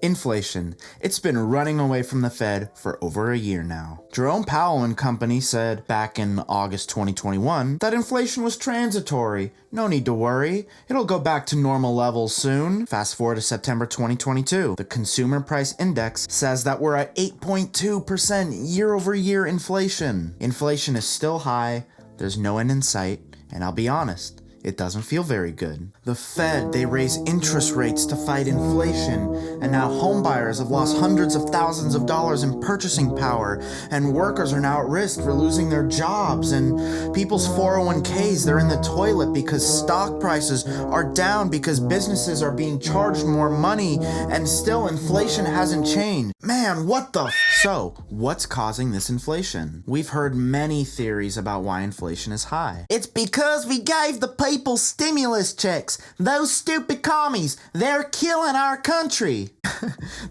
Inflation. It's been running away from the Fed for over a year now. Jerome Powell and company said back in August 2021 that inflation was transitory. No need to worry. It'll go back to normal levels soon. Fast forward to September 2022. The Consumer Price Index says that we're at 8.2% year-over-year inflation. Inflation is still high. There's no end in sight. And I'll be honest, it doesn't feel very good. The Fed, they raise interest rates to fight inflation, and now homebuyers have lost hundreds of thousands of dollars in purchasing power, and workers are now at risk for losing their jobs, and people's 401ks, they're in the toilet because stock prices are down because businesses are being charged more money, and still inflation hasn't changed. Man, what the So, what's causing this inflation? We've heard many theories about why inflation is high. It's because we gave the people stimulus checks. Those stupid commies, they're killing our country.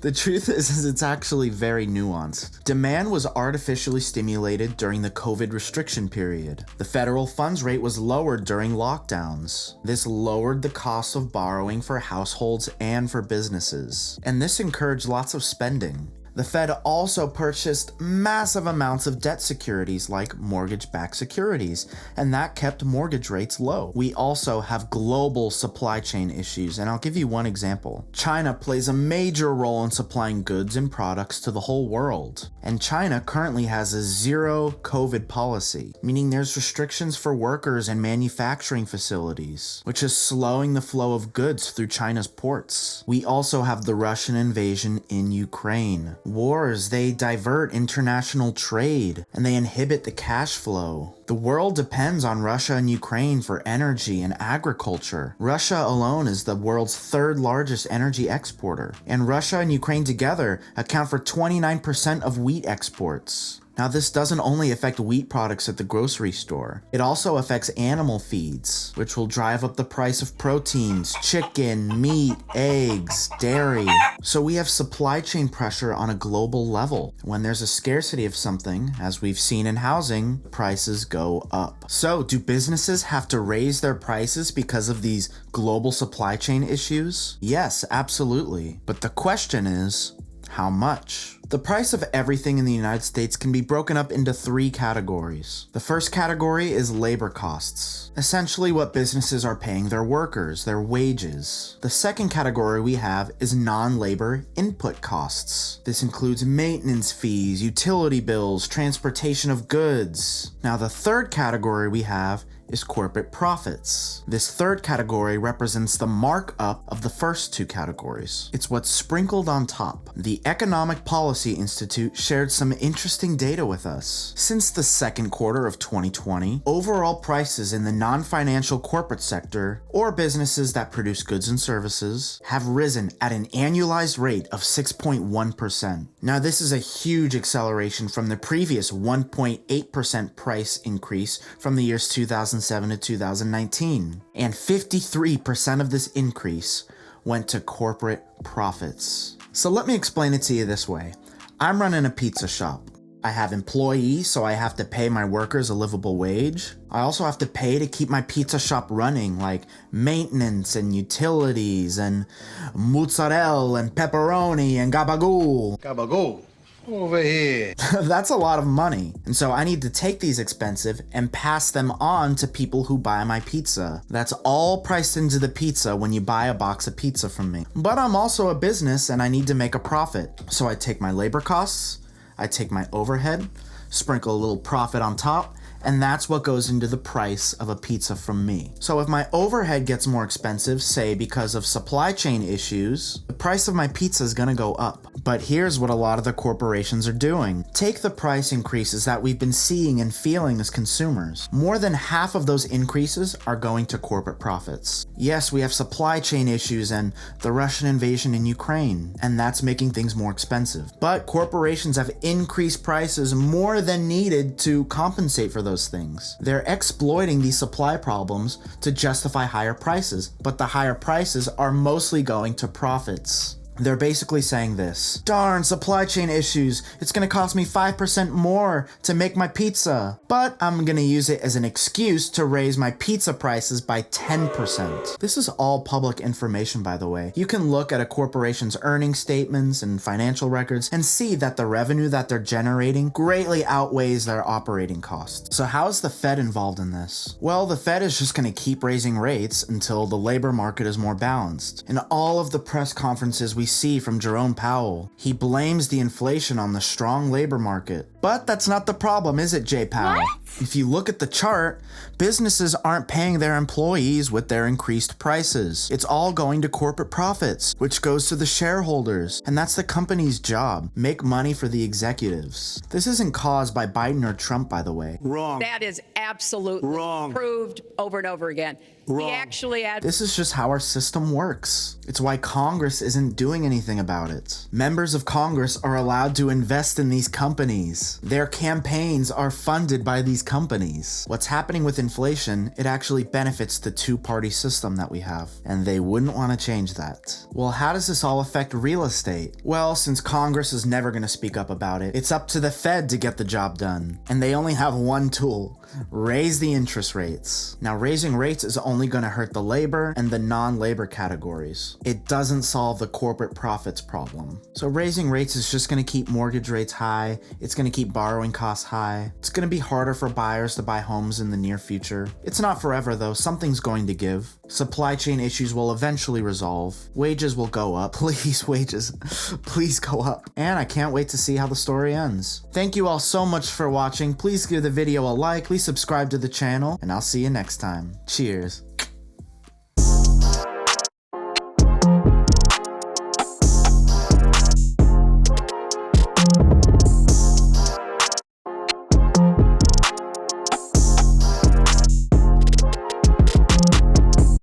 The truth is it's actually very nuanced. Demand was artificially stimulated during the COVID restriction period. The federal funds rate was lowered during lockdowns. This lowered the cost of borrowing for households and for businesses. And this encouraged lots of spending. The Fed also purchased massive amounts of debt securities like mortgage-backed securities, and that kept mortgage rates low. We also have global supply chain issues, and I'll give you one example. China plays a major role in supplying goods and products to the whole world, and China currently has a zero COVID policy, meaning there's restrictions for workers and manufacturing facilities, which is slowing the flow of goods through China's ports. We also have the Russian invasion in Ukraine. Wars, they divert international trade, and they inhibit the cash flow. The world depends on Russia and Ukraine for energy and agriculture. Russia alone is the world's third largest energy exporter, and Russia and Ukraine together account for 29% of wheat exports. Now, this doesn't only affect wheat products at the grocery store. It also affects animal feeds, which will drive up the price of proteins, chicken, meat, eggs, dairy. So we have supply chain pressure on a global level. When there's a scarcity of something, as we've seen in housing, prices go up. So do businesses have to raise their prices because of these global supply chain issues? Yes, absolutely. But the question is, how much? The price of everything in the United States can be broken up into three categories. The first category is labor costs, essentially what businesses are paying their workers, their wages. The second category we have is non-labor input costs. This includes maintenance fees, utility bills, transportation of goods. Now, the third category we have is corporate profits. This third category represents the markup of the first two categories. It's what's sprinkled on top. The Economic Policy Institute shared some interesting data with us. Since the second quarter of 2020, overall prices in the non-financial corporate sector, or businesses that produce goods and services, have risen at an annualized rate of 6.1%. Now, this is a huge acceleration from the previous 1.8% price increase from the years 2007 to 2019, and 53% of this increase went to corporate profits. So let me explain it to you this way. I'm running a pizza shop. I have employees, so I have to pay my workers a livable wage. I also have to pay to keep my pizza shop running, like maintenance and utilities and mozzarella and pepperoni and gabagool. Gabagool. Over here. That's a lot of money. And so I need to take these expensive and pass them on to people who buy my pizza. That's all priced into the pizza when you buy a box of pizza from me. But I'm also a business and I need to make a profit. So I take my labor costs, I take my overhead, sprinkle a little profit on top, and that's what goes into the price of a pizza from me. So if my overhead gets more expensive, say because of supply chain issues, the price of my pizza is gonna go up. But here's what a lot of the corporations are doing. Take the price increases that we've been seeing and feeling as consumers. More than half of those increases are going to corporate profits. Yes, we have supply chain issues and the Russian invasion in Ukraine, and that's making things more expensive. But corporations have increased prices more than needed to compensate for those things. They're exploiting these supply problems to justify higher prices, but the higher prices are mostly going to profits. They're basically saying this: darn, supply chain issues. It's gonna cost me 5% more to make my pizza, but I'm gonna use it as an excuse to raise my pizza prices by 10%. This is all public information, by the way. You can look at a corporation's earnings statements and financial records and see that the revenue that they're generating greatly outweighs their operating costs. So how is the Fed involved in this? Well, the Fed is just gonna keep raising rates until the labor market is more balanced. In all of the press conferences we see from Jerome Powell, he blames the inflation on the strong labor market. But that's not the problem, is it, Jay Powell? What? If you look at the chart, businesses aren't paying their employees with their increased prices. It's all going to corporate profits, which goes to the shareholders. And that's the company's job: make money for the executives. This isn't caused by Biden or Trump, by the way. Wrong. That is absolutely Wrong. proved over and over again. Wrong. He actually had. This is just how our system works. It's why Congress isn't doing anything about it. Members of Congress are allowed to invest in these companies. Their campaigns are funded by these companies. What's happening with inflation, it actually benefits the two-party system that we have, and they wouldn't want to change that. Well, how does this all affect real estate? Well, since Congress is never going to speak up about it, it's up to the Fed to get the job done. And they only have one tool: raise the interest rates. Now, raising rates is only going to hurt the labor and the non-labor categories. It doesn't solve the corporate profits problem. So raising rates is just going to keep mortgage rates high. It's going to keep borrowing costs high. It's going to be harder for buyers to buy homes in the near future. It's not forever though. Something's going to give. Supply chain issues will eventually resolve. Wages will go up. Please, wages. Please go up. And I can't wait to see how the story ends. Thank you all so much for watching. Please give the video a like. Please subscribe to the channel, and I'll see you next time. Cheers.